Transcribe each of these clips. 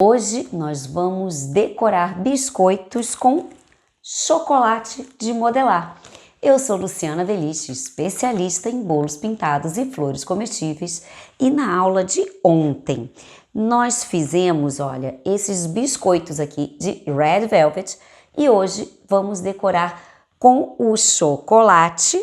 Hoje nós vamos decorar biscoitos com chocolate de modelar. Eu sou Luciana Veliche, especialista em bolos pintados e flores comestíveis, e na aula de ontem nós fizemos, olha, esses biscoitos aqui de Red Velvet e hoje vamos decorar com o chocolate.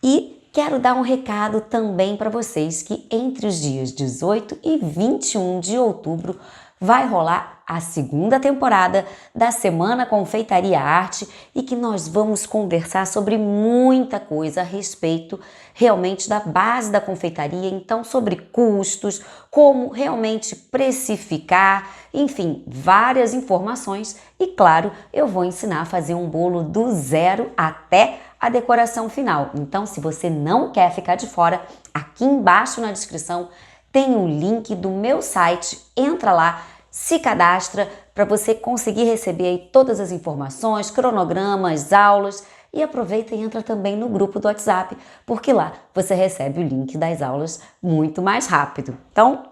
E quero dar um recado também para vocês que entre os dias 18 e 21 de outubro vai rolar a segunda temporada da Semana Confeitaria Arte e que nós vamos conversar sobre muita coisa a respeito realmente da base da confeitaria, então sobre custos, como realmente precificar, enfim, várias informações e claro, eu vou ensinar a fazer um bolo do zero até a decoração final. Então, se você não quer ficar de fora, aqui embaixo na descrição tem o link do meu site, entra lá, se cadastra para você conseguir receber aí todas as informações, cronogramas, aulas e aproveita e entra também no grupo do WhatsApp, porque lá você recebe o link das aulas muito mais rápido. Então,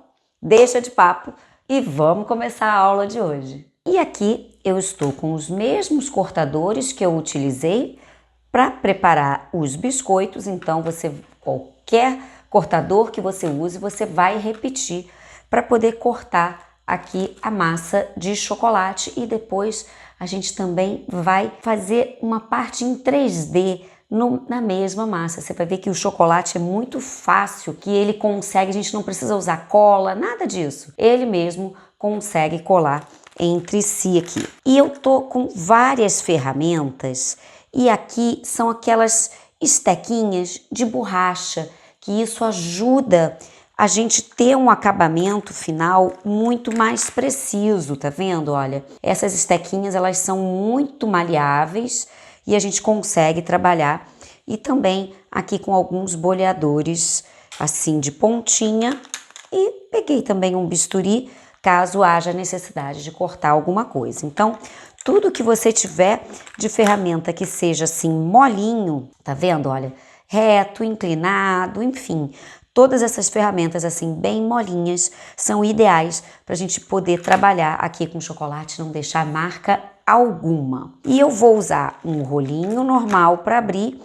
deixa de papo e vamos começar a aula de hoje. E aqui eu estou com os mesmos cortadores que eu utilizei para preparar os biscoitos, então qualquer cortador que você use, você vai repetir para poder cortar aqui a massa de chocolate e depois a gente também vai fazer uma parte em 3D na mesma massa. Você vai ver que o chocolate é muito fácil, que ele consegue, a gente não precisa usar cola, nada disso. Ele mesmo consegue colar entre si aqui. E eu tô com várias ferramentas e aqui são aquelas estequinhas de borracha, que isso ajuda a gente ter um acabamento final muito mais preciso, tá vendo? Olha, essas estequinhas, elas são muito maleáveis e a gente consegue trabalhar. E também aqui com alguns boleadores assim de pontinha e peguei também um bisturi, caso haja necessidade de cortar alguma coisa. Então, tudo que você tiver de ferramenta que seja assim molinho, tá vendo? Olha, reto, inclinado, enfim, todas essas ferramentas assim bem molinhas são ideais para a gente poder trabalhar aqui com chocolate, não deixar marca alguma. E eu vou usar um rolinho normal para abrir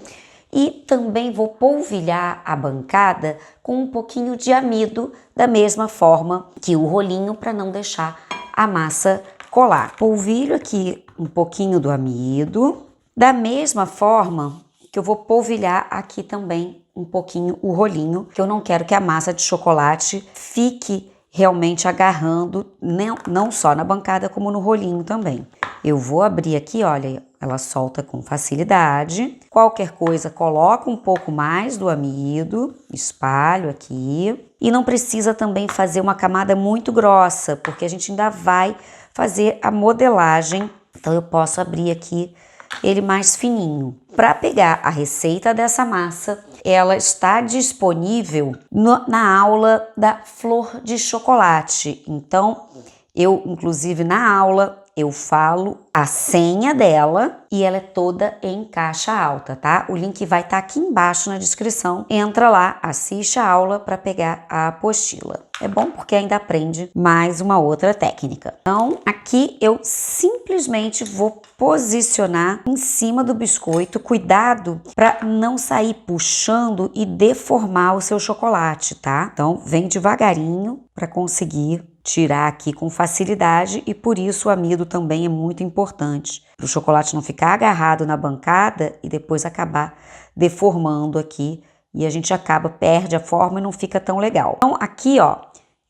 e também vou polvilhar a bancada com um pouquinho de amido, da mesma forma que o rolinho, para não deixar a massa colar. Polvilho aqui um pouquinho do amido, da mesma forma que eu vou polvilhar aqui também um pouquinho o rolinho, que eu não quero que a massa de chocolate fique realmente agarrando, não só na bancada como no rolinho também. Eu vou abrir aqui, olha, ela solta com facilidade. Qualquer coisa, coloco um pouco mais do amido, espalho aqui. E não precisa também fazer uma camada muito grossa, porque a gente ainda vai fazer a modelagem. Então eu posso abrir aqui ele mais fininho. Para pegar a receita dessa massa, ela está disponível na aula da flor de chocolate. Então, inclusive na aula, eu falo a senha dela e ela é toda em caixa alta, tá? O link vai estar aqui embaixo na descrição. Entra lá, assiste a aula para pegar a apostila. É bom porque ainda aprende mais uma outra técnica. Então, aqui eu simplesmente vou posicionar em cima do biscoito. Cuidado para não sair puxando e deformar o seu chocolate, tá? Então, vem devagarinho para conseguir tirar aqui com facilidade e por isso o amido também é muito importante. Para o chocolate não ficar agarrado na bancada e depois acabar deformando aqui e a gente perde a forma e não fica tão legal. Então aqui, ó,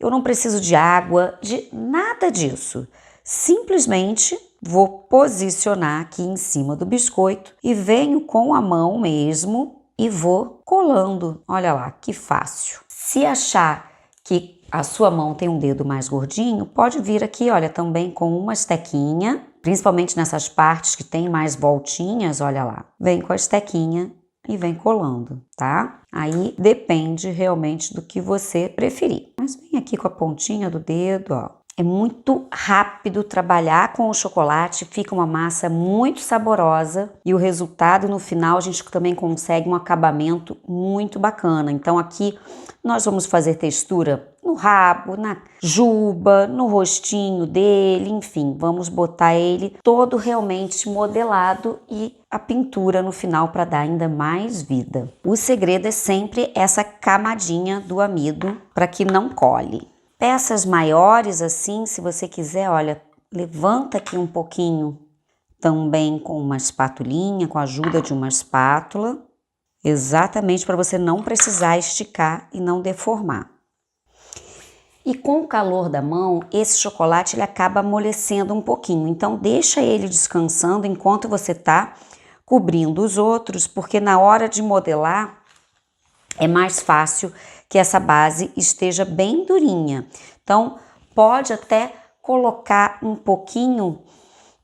eu não preciso de água, de nada disso. Simplesmente vou posicionar aqui em cima do biscoito e venho com a mão mesmo e vou colando. Olha lá, que fácil. Se achar que a sua mão tem um dedo mais gordinho, pode vir aqui, olha, também com uma estequinha, principalmente nessas partes que tem mais voltinhas, olha lá. Vem com a estequinha e vem colando, tá? Aí depende realmente do que você preferir. Mas vem aqui com a pontinha do dedo, ó, É muito rápido trabalhar com o chocolate, fica uma massa muito saborosa e o resultado no final a gente também consegue um acabamento muito bacana. Então aqui nós vamos fazer textura no rabo, na juba, no rostinho dele, enfim, vamos botar ele todo realmente modelado e a pintura no final para dar ainda mais vida. O segredo é sempre essa camadinha do amido para que não cole. Peças maiores assim, se você quiser, olha, levanta aqui um pouquinho também com uma espatulinha, com a ajuda de uma espátula, exatamente para você não precisar esticar e não deformar. E com o calor da mão, esse chocolate ele acaba amolecendo um pouquinho, então deixa ele descansando enquanto você tá cobrindo os outros, porque na hora de modelar é mais fácil que essa base esteja bem durinha. Então, pode até colocar um pouquinho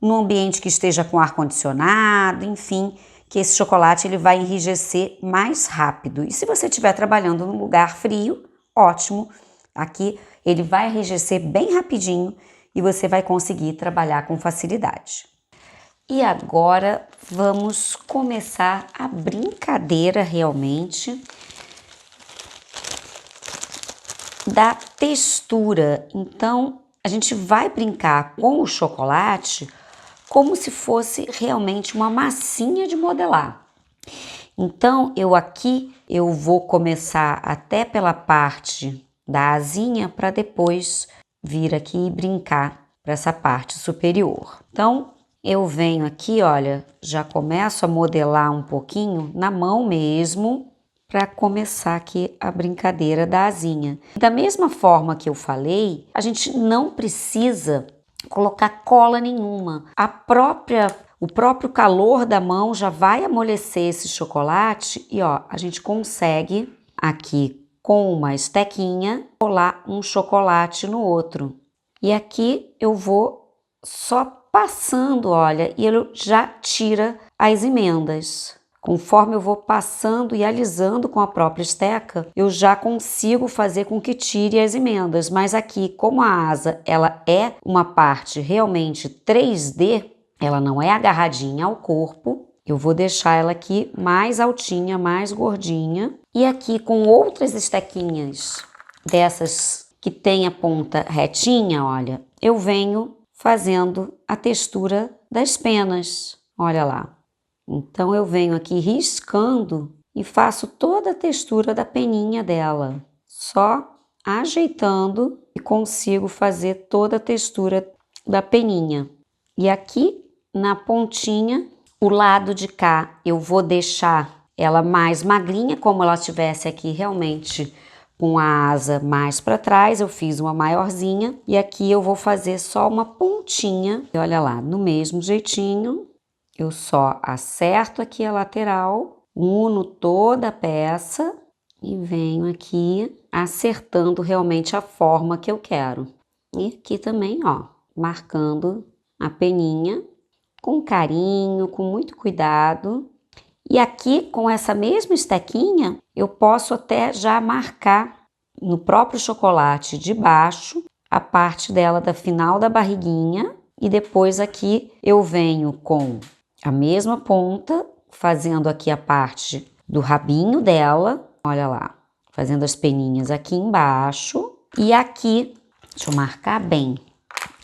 no ambiente que esteja com ar-condicionado, enfim, que esse chocolate ele vai enrijecer mais rápido. E se você estiver trabalhando num lugar frio, ótimo, aqui ele vai enrijecer bem rapidinho e você vai conseguir trabalhar com facilidade. E agora vamos começar a brincadeira realmente da textura. Então, a gente vai brincar com o chocolate como se fosse realmente uma massinha de modelar. Então, eu vou começar até pela parte da asinha para depois vir aqui e brincar para essa parte superior. Então, eu venho aqui, olha, já começo a modelar um pouquinho na mão mesmo, para começar aqui a brincadeira da asinha. Da mesma forma que eu falei, a gente não precisa colocar cola nenhuma. O próprio calor da mão já vai amolecer esse chocolate e ó, a gente consegue aqui com uma estequinha colar um chocolate no outro. E aqui eu vou só passando, olha, e ele já tira as emendas. Conforme eu vou passando e alisando com a própria esteca, eu já consigo fazer com que tire as emendas. Mas aqui, como a asa ela é uma parte realmente 3D, ela não é agarradinha ao corpo, eu vou deixar ela aqui mais altinha, mais gordinha. E aqui com outras estequinhas dessas que tem a ponta retinha, olha, eu venho fazendo a textura das penas, olha lá. Então, eu venho aqui riscando e faço toda a textura da peninha dela. Só ajeitando e consigo fazer toda a textura da peninha. E aqui na pontinha, o lado de cá, eu vou deixar ela mais magrinha, como ela estivesse aqui realmente com a asa mais para trás. Eu fiz uma maiorzinha e aqui eu vou fazer só uma pontinha. E olha lá, no mesmo jeitinho. Eu só acerto aqui a lateral, uno toda a peça e venho aqui acertando realmente a forma que eu quero. E aqui também, ó, marcando a peninha com carinho, com muito cuidado. E aqui, com essa mesma estequinha, eu posso até já marcar no próprio chocolate de baixo a parte dela da final da barriguinha. E depois aqui eu venho com a mesma ponta, fazendo aqui a parte do rabinho dela, olha lá, fazendo as peninhas aqui embaixo. E aqui, deixa eu marcar bem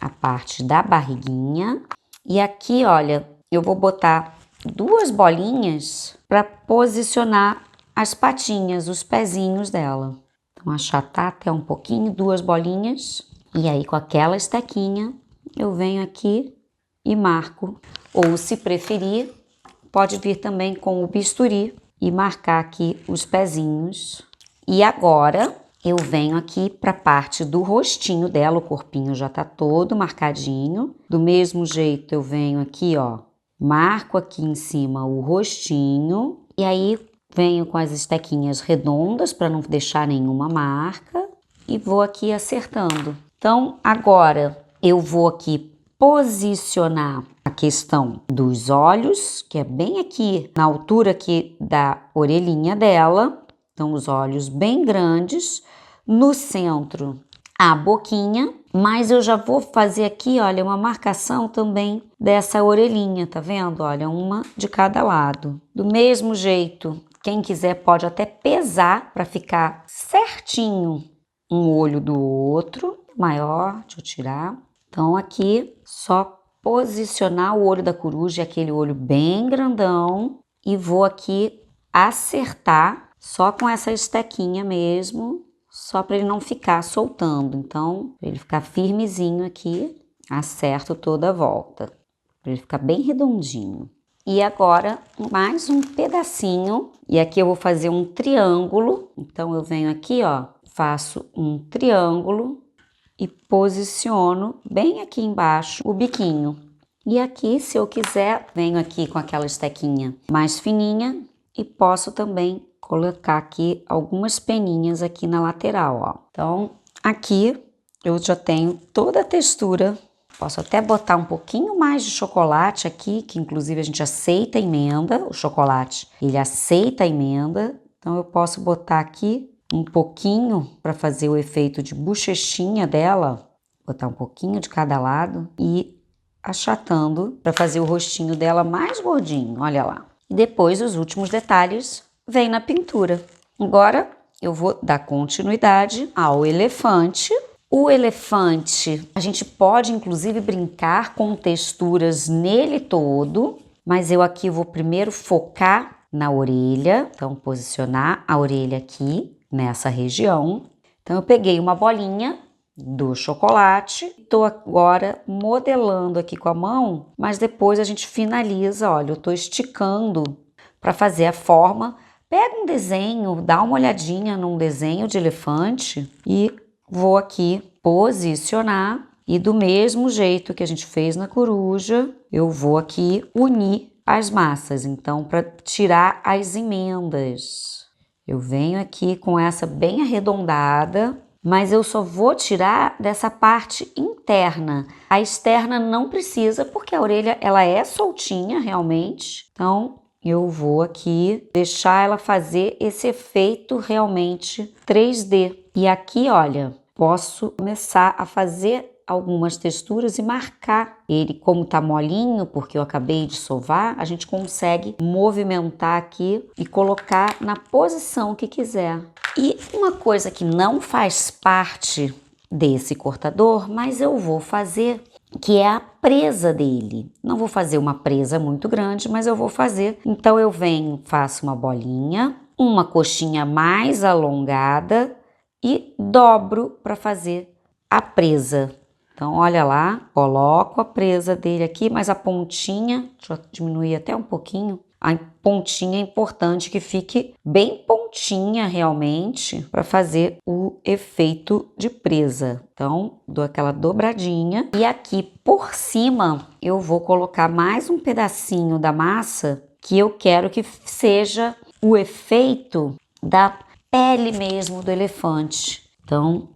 a parte da barriguinha. E aqui, olha, eu vou botar 2 bolinhas para posicionar as patinhas, os pezinhos dela. Então, achatar até um pouquinho, 2 bolinhas. E aí, com aquela estequinha, eu venho aqui e marco. Ou, se preferir, pode vir também com o bisturi e marcar aqui os pezinhos. E agora, eu venho aqui para a parte do rostinho dela, o corpinho já tá todo marcadinho. Do mesmo jeito, eu venho aqui, ó, marco aqui em cima o rostinho. E aí, venho com as estequinhas redondas para não deixar nenhuma marca. E vou aqui acertando. Então, agora, eu vou aqui posicionar a questão dos olhos, que é bem aqui na altura aqui da orelhinha dela. Então, os olhos bem grandes. No centro, a boquinha. Mas eu já vou fazer aqui, olha, uma marcação também dessa orelhinha, tá vendo? Olha, uma de cada lado. Do mesmo jeito, quem quiser pode até pesar para ficar certinho um olho do outro. Maior, deixa eu tirar. Então aqui, só posicionar o olho da coruja, aquele olho bem grandão. E vou aqui acertar só com essa estequinha mesmo, só para ele não ficar soltando. Então, para ele ficar firmezinho aqui, acerto toda a volta, para ele ficar bem redondinho. E agora, mais um pedacinho, e aqui eu vou fazer um triângulo. Então, eu venho aqui, ó, faço um triângulo e posiciono bem aqui embaixo o biquinho. E aqui, se eu quiser, venho aqui com aquela estequinha mais fininha e posso também colocar aqui algumas peninhas aqui na lateral, ó. Então, aqui eu já tenho toda a textura. Posso até botar um pouquinho mais de chocolate aqui, que inclusive a gente aceita a emenda, o chocolate, ele aceita a emenda. Então, eu posso botar aqui um pouquinho para fazer o efeito de bochechinha dela, botar um pouquinho de cada lado e achatando para fazer o rostinho dela mais gordinho, olha lá. E depois os últimos detalhes vem na pintura. Agora eu vou dar continuidade ao elefante. O elefante, a gente pode inclusive brincar com texturas nele todo, mas eu aqui vou primeiro focar na orelha, então posicionar a orelha aqui nessa região. Então eu peguei uma bolinha do chocolate, estou agora modelando aqui com a mão, mas depois a gente finaliza, olha, eu estou esticando para fazer a forma. Pega um desenho, dá uma olhadinha num desenho de elefante e vou aqui posicionar e do mesmo jeito que a gente fez na coruja, eu vou aqui unir as massas, então para tirar as emendas. Eu venho aqui com essa bem arredondada, mas eu só vou tirar dessa parte interna. A externa não precisa, porque a orelha ela é soltinha realmente. Então, eu vou aqui deixar ela fazer esse efeito realmente 3D. E aqui, olha, posso começar a fazer algumas texturas e marcar ele. Como tá molinho, porque eu acabei de sovar, a gente consegue movimentar aqui e colocar na posição que quiser. E uma coisa que não faz parte desse cortador, mas eu vou fazer, que é a presa dele. Não vou fazer uma presa muito grande, mas eu vou fazer. Então eu venho, faço uma bolinha, uma coxinha mais alongada e dobro para fazer a presa. Então olha lá, coloco a presa dele aqui, mas a pontinha, deixa eu diminuir até um pouquinho. A pontinha é importante que fique bem pontinha realmente para fazer o efeito de presa. Então, dou aquela dobradinha e aqui por cima eu vou colocar mais um pedacinho da massa que eu quero que seja o efeito da pele mesmo do elefante. Então,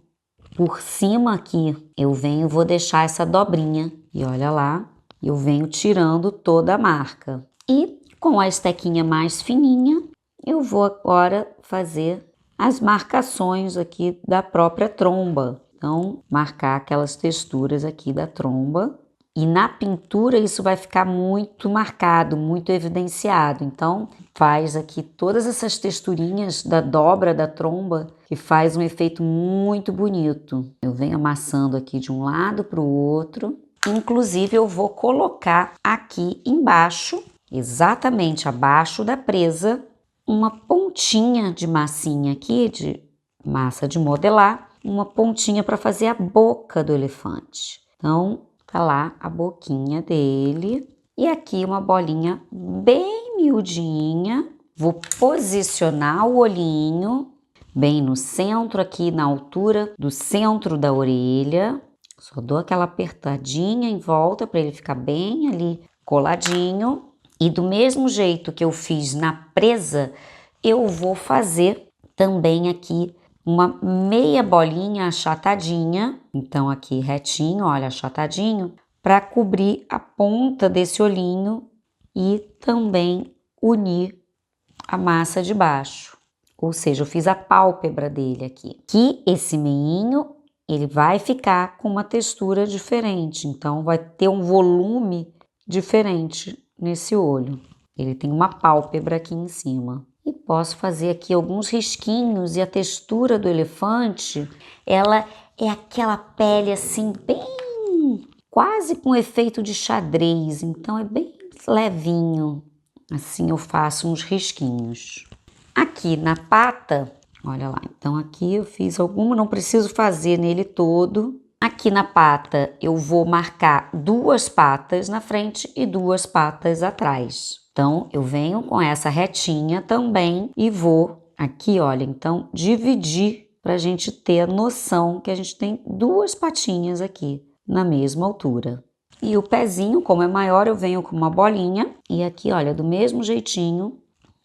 por cima aqui eu venho, vou deixar essa dobrinha e olha lá, eu venho tirando toda a marca. E com a estequinha mais fininha, eu vou agora fazer as marcações aqui da própria tromba. Então, marcar aquelas texturas aqui da tromba. E na pintura isso vai ficar muito marcado, muito evidenciado. Então, faz aqui todas essas texturinhas da dobra da tromba, que faz um efeito muito bonito. Eu venho amassando aqui de um lado para o outro. Inclusive, eu vou colocar aqui embaixo, exatamente abaixo da presa, uma pontinha de massinha aqui, de massa de modelar, uma pontinha para fazer a boca do elefante. Então, tá lá a boquinha dele e aqui uma bolinha bem miudinha. Vou posicionar o olhinho bem no centro aqui, na altura do centro da orelha. Só dou aquela apertadinha em volta para ele ficar bem ali coladinho. E do mesmo jeito que eu fiz na presa, eu vou fazer também aqui uma meia bolinha achatadinha. Então aqui retinho, olha, achatadinho, para cobrir a ponta desse olhinho e também unir a massa de baixo. Ou seja, eu fiz a pálpebra dele aqui. Que esse meinho ele vai ficar com uma textura diferente, então vai ter um volume diferente nesse olho. Ele tem uma pálpebra aqui em cima. E posso fazer aqui alguns risquinhos, e a textura do elefante, ela é aquela pele assim bem, quase com efeito de xadrez, então é bem levinho. Assim eu faço uns risquinhos. Aqui na pata, olha lá, então aqui eu fiz alguma, não preciso fazer nele todo. Aqui na pata eu vou marcar 2 patas na frente e 2 patas atrás. Então eu venho com essa retinha também e vou aqui, olha, então dividir para a gente ter a noção que a gente tem 2 patinhas aqui na mesma altura. E o pezinho, como é maior, eu venho com uma bolinha e aqui, olha, do mesmo jeitinho,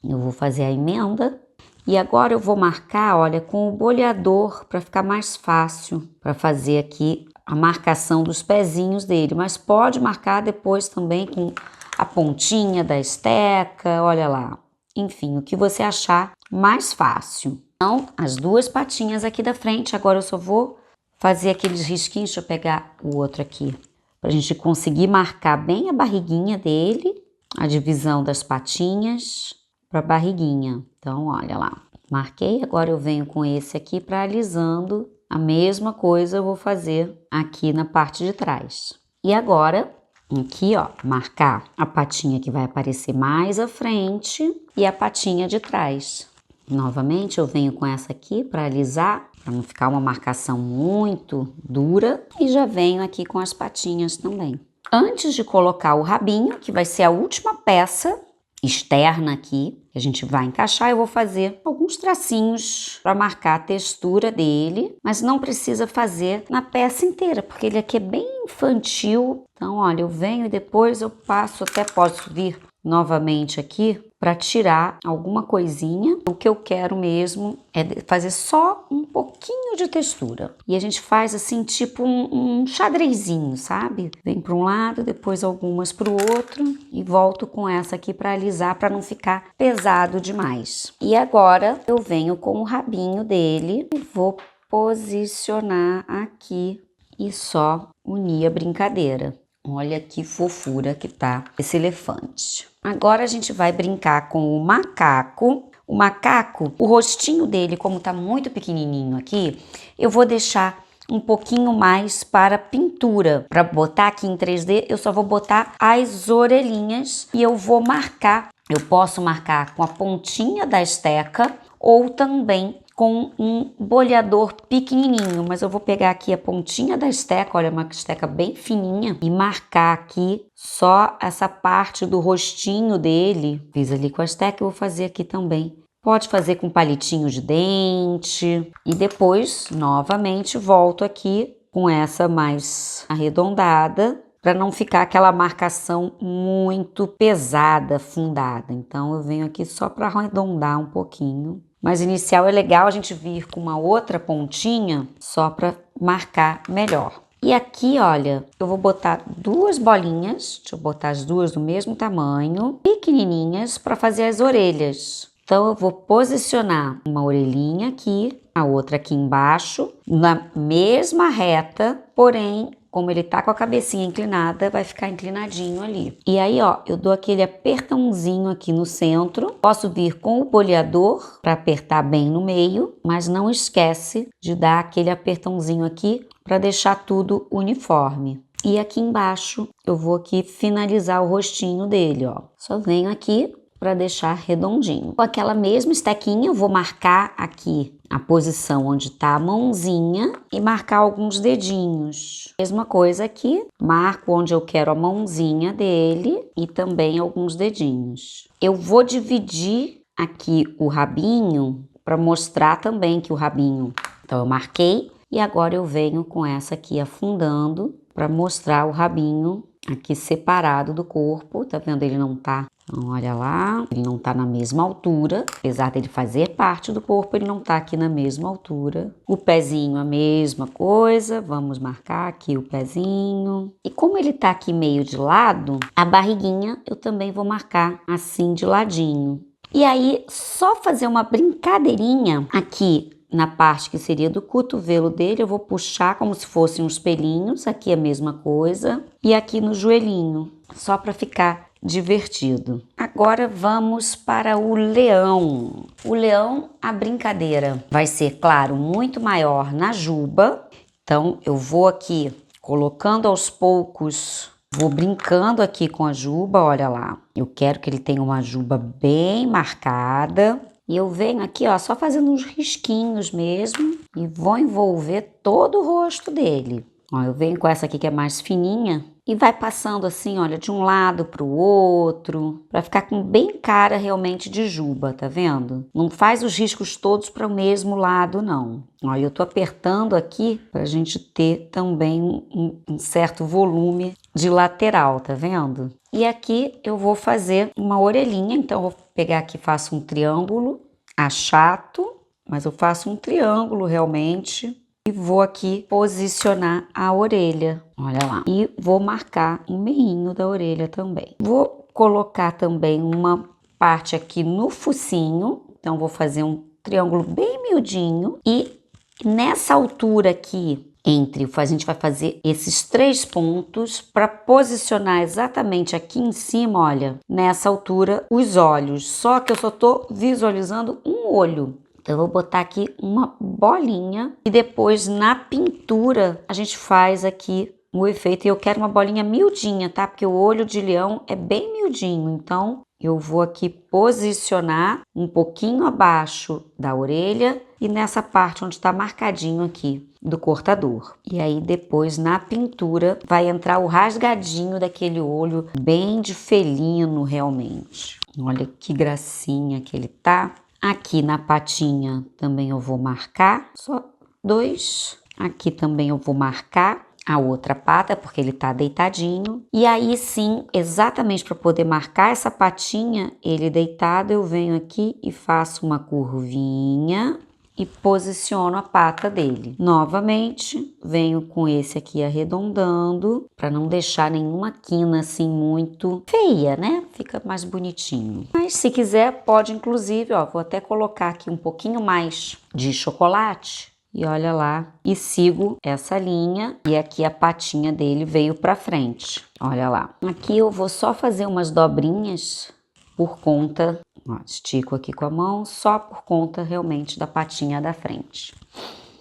eu vou fazer a emenda. E agora eu vou marcar, olha, com o boleador para ficar mais fácil para fazer aqui a marcação dos pezinhos dele. Mas pode marcar depois também com a pontinha da esteca, olha lá. Enfim, o que você achar mais fácil. Então, as 2 patinhas aqui da frente, agora eu só vou fazer aqueles risquinhos. Deixa eu pegar o outro aqui, para a gente conseguir marcar bem a barriguinha dele, a divisão das patinhas para a barriguinha. Então, olha lá, marquei, agora eu venho com esse aqui para alisando. A mesma coisa eu vou fazer aqui na parte de trás. E agora, aqui ó, marcar a patinha que vai aparecer mais à frente e a patinha de trás. Novamente eu venho com essa aqui para alisar, para não ficar uma marcação muito dura. E já venho aqui com as patinhas também. Antes de colocar o rabinho, que vai ser a última peça externa aqui, que a gente vai encaixar, eu vou fazer alguns tracinhos para marcar a textura dele, mas não precisa fazer na peça inteira, porque ele aqui é bem infantil. Então, olha, eu venho e depois eu passo, até posso vir novamente aqui para tirar alguma coisinha. O que eu quero mesmo é fazer só um pouquinho de textura. E a gente faz assim, tipo um xadrezinho, sabe? Vem para um lado, depois algumas para o outro e volto com essa aqui para alisar, para não ficar pesado demais. E agora eu venho com o rabinho dele e vou posicionar aqui e só unir a brincadeira. Olha que fofura que tá esse elefante. Agora a gente vai brincar com o macaco. O macaco, o rostinho dele, como tá muito pequenininho aqui, eu vou deixar um pouquinho mais para pintura. Para botar aqui em 3D, eu só vou botar as orelhinhas e eu vou marcar. Eu posso marcar com a pontinha da esteca ou também com um boleador pequenininho, mas eu vou pegar aqui a pontinha da esteca, olha, uma esteca bem fininha, e marcar aqui só essa parte do rostinho dele. Fiz ali com a esteca, eu vou fazer aqui também. Pode fazer com palitinho de dente e depois, novamente, volto aqui com essa mais arredondada, para não ficar aquela marcação muito pesada, fundada. Então, eu venho aqui só para arredondar um pouquinho. Mas inicial é legal a gente vir com uma outra pontinha só para marcar melhor. E aqui, olha, eu vou botar 2 bolinhas, deixa eu botar as 2 do mesmo tamanho, pequenininhas, para fazer as orelhas. Então eu vou posicionar uma orelhinha aqui, a outra aqui embaixo, na mesma reta, porém, como ele tá com a cabecinha inclinada, vai ficar inclinadinho ali. E aí, ó, eu dou aquele apertãozinho aqui no centro. Posso vir com o boleador para apertar bem no meio, mas não esquece de dar aquele apertãozinho aqui para deixar tudo uniforme. E aqui embaixo, eu vou aqui finalizar o rostinho dele, ó. Só venho aqui para deixar redondinho. Com aquela mesma estequinha, eu vou marcar aqui a posição onde está a mãozinha e marcar alguns dedinhos. Mesma coisa aqui, marco onde eu quero a mãozinha dele e também alguns dedinhos. Eu vou dividir aqui o rabinho para mostrar também que o rabinho... Então, eu marquei e agora eu venho com essa aqui afundando para mostrar o rabinho aqui separado do corpo. Tá vendo? Ele não tá... Então, olha lá, ele não tá na mesma altura, apesar dele fazer parte do corpo, ele não tá aqui na mesma altura. O pezinho, a mesma coisa, vamos marcar aqui o pezinho. E como ele tá aqui meio de lado, a barriguinha eu também vou marcar assim de ladinho. E aí, só fazer uma brincadeirinha aqui na parte que seria do cotovelo dele, eu vou puxar como se fossem uns pelinhos, aqui a mesma coisa, e aqui no joelhinho, só para ficar divertido. Agora vamos para o leão. O leão, a brincadeira vai ser, claro, muito maior na juba. Então, eu vou aqui colocando aos poucos, vou brincando aqui com a juba, olha lá. Eu quero que ele tenha uma juba bem marcada. E eu venho aqui, ó, só fazendo uns risquinhos mesmo e vou envolver todo o rosto dele. Ó, eu venho com essa aqui que é mais fininha e vai passando assim, olha, de um lado pro outro, para ficar com bem cara realmente de juba, tá vendo? Não faz os riscos todos para o mesmo lado, não. Ó, eu tô apertando aqui pra gente ter também um certo volume de lateral, tá vendo? E aqui eu vou fazer uma orelhinha, então eu vou pegar aqui, faço um triângulo, achato, mas eu faço um triângulo realmente. E vou aqui posicionar a orelha, olha lá. E vou marcar um meinho da orelha também. Vou colocar também uma parte aqui no focinho. Então, vou fazer um triângulo bem miudinho. E nessa altura aqui, a gente vai fazer esses 3 pontos para posicionar exatamente aqui em cima, olha, nessa altura, os olhos. Só que eu só tô visualizando um olho. Então, eu vou botar aqui uma bolinha e depois na pintura a gente faz aqui o efeito. E eu quero uma bolinha miudinha, tá? Porque o olho de leão é bem miudinho. Então, eu vou aqui posicionar um pouquinho abaixo da orelha e nessa parte onde está marcadinho aqui do cortador. E aí, depois na pintura vai entrar o rasgadinho daquele olho bem de felino realmente. Olha que gracinha que ele tá. Aqui na patinha também eu vou marcar, só 2. Aqui também eu vou marcar a outra pata, porque ele tá deitadinho. E aí sim, exatamente para poder marcar essa patinha, ele deitado, eu venho aqui e faço uma curvinha e posiciono a pata dele. Novamente, venho com esse aqui arredondando, para não deixar nenhuma quina assim muito feia, né? Fica mais bonitinho. Mas se quiser, pode inclusive, ó, vou até colocar aqui um pouquinho mais de chocolate. E olha lá, e sigo essa linha e aqui a patinha dele veio para frente. Olha lá. Aqui eu vou só fazer umas dobrinhas por conta, ó, estico aqui com a mão, só por conta realmente da patinha da frente.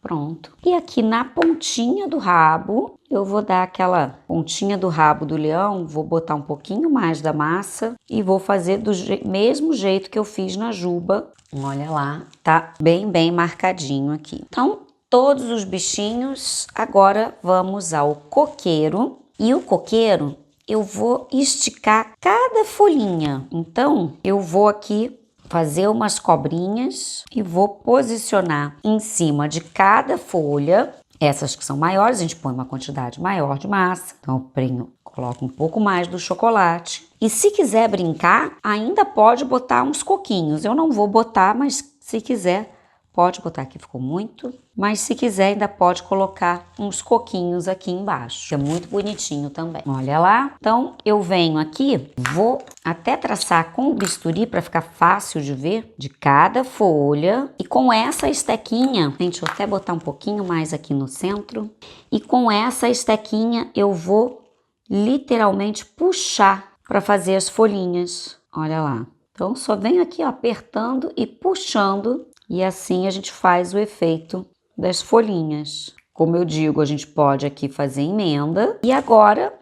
Pronto. E aqui na pontinha do rabo, eu vou dar aquela pontinha do rabo do leão, vou botar um pouquinho mais da massa e vou fazer do mesmo jeito que eu fiz na juba. Olha lá, tá bem marcadinho aqui. Então, todos os bichinhos, agora vamos ao coqueiro. E o coqueiro, eu vou esticar cada folhinha. Então, eu vou aqui fazer umas cobrinhas e vou posicionar em cima de cada folha. Essas que são maiores, a gente põe uma quantidade maior de massa. Então, eu coloco um pouco mais do chocolate. E se quiser brincar, ainda pode botar uns coquinhos. Eu não vou botar, mas se quiser, pode botar aqui, ficou muito. Mas se quiser, ainda pode colocar uns coquinhos aqui embaixo, que é muito bonitinho também. Olha lá. Então, eu venho aqui, vou até traçar com o bisturi para ficar fácil de ver de cada folha. E com essa estequinha, gente, vou até botar um pouquinho mais aqui no centro. E com essa estequinha, eu vou literalmente puxar para fazer as folhinhas. Olha lá. Então, só venho aqui, ó, apertando e puxando. E assim a gente faz o efeito das folhinhas. Como eu digo, a gente pode aqui fazer emenda. E agora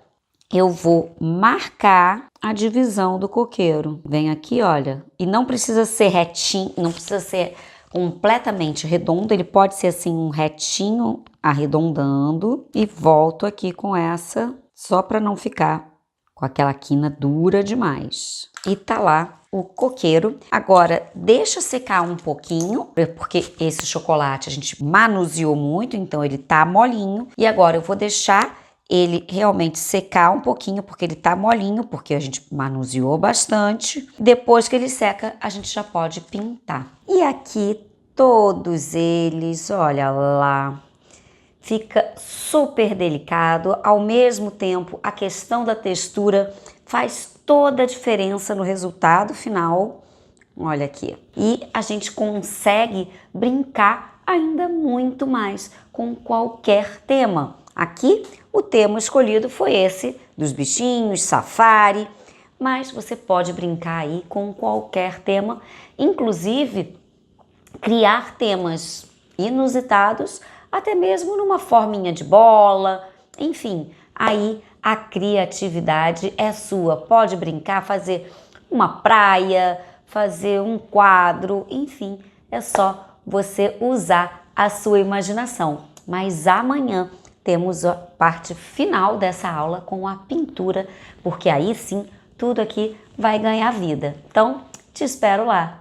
eu vou marcar a divisão do coqueiro. Venho aqui, olha, e não precisa ser retinho, não precisa ser completamente redondo. Ele pode ser assim um retinho arredondando. E volto aqui com essa, só para não ficar com aquela quina dura demais. E tá lá o coqueiro. Agora, deixa secar um pouquinho, porque esse chocolate a gente manuseou muito, então ele tá molinho. E agora eu vou deixar ele realmente secar um pouquinho, porque ele tá molinho, porque a gente manuseou bastante. Depois que ele seca, a gente já pode pintar. E aqui, todos eles, olha lá, fica super delicado. Ao mesmo tempo, a questão da textura faz toda a diferença no resultado final. Olha aqui. E a gente consegue brincar ainda muito mais com qualquer tema. Aqui o tema escolhido foi esse dos bichinhos, safari, mas você pode brincar aí com qualquer tema, inclusive criar temas inusitados, até mesmo numa forminha de bola, enfim, aí a criatividade é sua. Pode brincar, fazer uma praia, fazer um quadro, enfim, é só você usar a sua imaginação. Mas amanhã temos a parte final dessa aula com a pintura, porque aí sim tudo aqui vai ganhar vida. Então, te espero lá!